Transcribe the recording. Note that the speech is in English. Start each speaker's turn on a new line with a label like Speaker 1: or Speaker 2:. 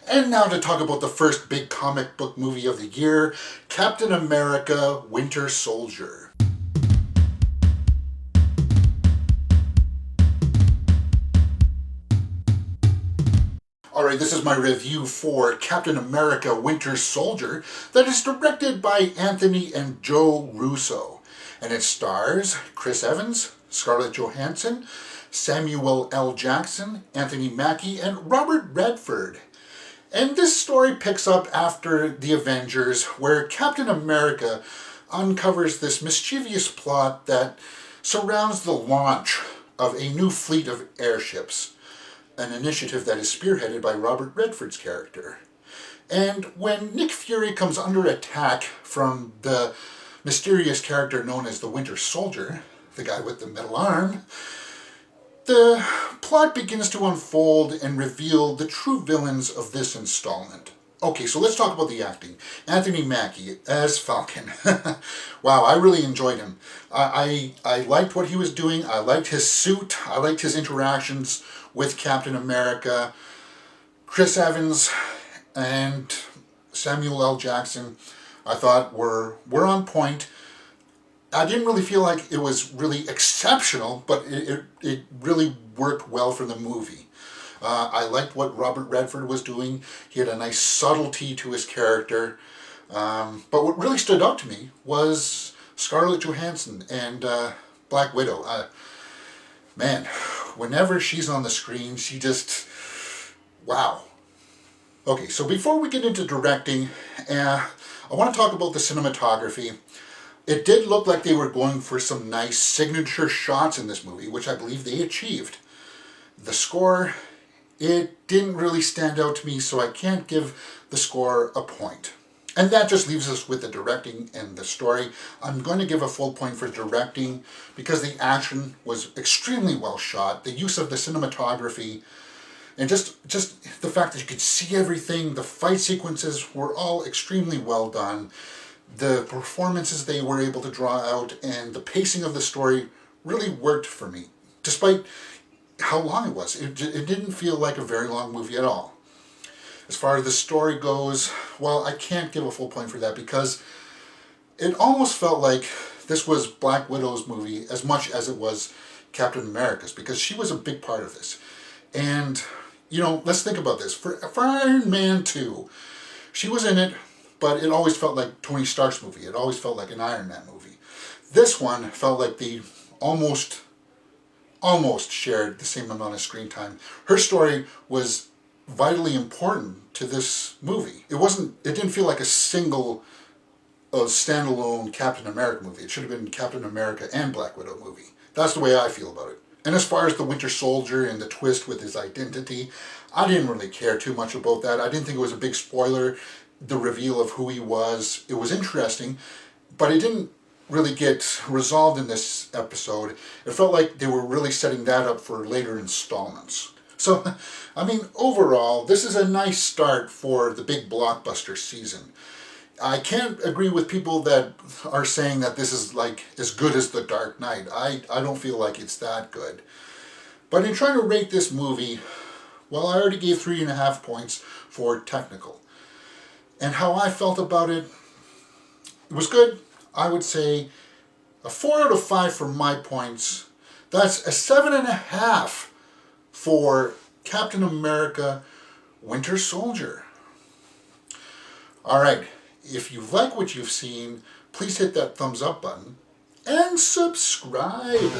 Speaker 1: And now to talk about the first big comic book movie of the year, Captain America Winter Soldier. Alright, this is my review for Captain America Winter Soldier that is directed by Anthony and Joe Russo. And it stars Chris Evans, Scarlett Johansson, Samuel L. Jackson, Anthony Mackie, and Robert Redford. And this story picks up after the Avengers, where Captain America uncovers this mischievous plot that surrounds the launch of a new fleet of airships, an initiative that is spearheaded by Robert Redford's character. And when Nick Fury comes under attack from the mysterious character known as the Winter Soldier, the guy with the metal arm, the plot begins to unfold and reveal the true villains of this installment. Okay, so let's talk about the acting. Anthony Mackie as Falcon. Wow, I really enjoyed him. I liked what he was doing. I liked his suit. I liked his interactions with Captain America. Chris Evans and Samuel L. Jackson, I thought were on point. I didn't really feel like it was really exceptional, but it really worked well for the movie. I liked what Robert Redford was doing. He had a nice subtlety to his character. But what really stood out to me was Scarlett Johansson and Black Widow. Man, whenever she's on the screen, she just, wow. Okay, so before we get into directing, I want to talk about the cinematography. It did look like they were going for some nice signature shots in this movie, which I believe they achieved. The score, it didn't really stand out to me, so I can't give the score a point. And that just leaves us with the directing and the story. I'm going to give a full point for directing because the action was extremely well shot. The use of the cinematography and just the fact that you could see everything, the fight sequences were all extremely well done. The performances they were able to draw out and the pacing of the story really worked for me, despite how long it was. It didn't feel like a very long movie at all. As far as the story goes, well, I can't give a full point for that because it almost felt like this was Black Widow's movie as much as it was Captain America's, because she was a big part of this. And, you know, let's think about this. For Iron Man 2, she was in it, but it always felt like Tony Stark's movie. It always felt like an Iron Man movie. This one felt like they almost shared the same amount of screen time. Her story was vitally important to this movie. It didn't feel like a single standalone Captain America movie. It should have been Captain America and Black Widow movie. That's the way I feel about it. And as far as the Winter Soldier and the twist with his identity, I didn't really care too much about that. I didn't think it was a big spoiler, the reveal of who he was. It was interesting, but it didn't really get resolved in this episode. It felt like they were really setting that up for later installments. So, I mean, overall, this is a nice start for the big blockbuster season. I can't agree with people that are saying that this is like as good as The Dark Knight. I don't feel like it's that good. But in trying to rate this movie, well, I already gave 3.5 points for technical. And how I felt about it, it was good. I would say a 4 out of 5 for my points. That's a 7.5 for Captain America Winter Soldier. Alright, if you like what you've seen, please hit that thumbs up button and subscribe.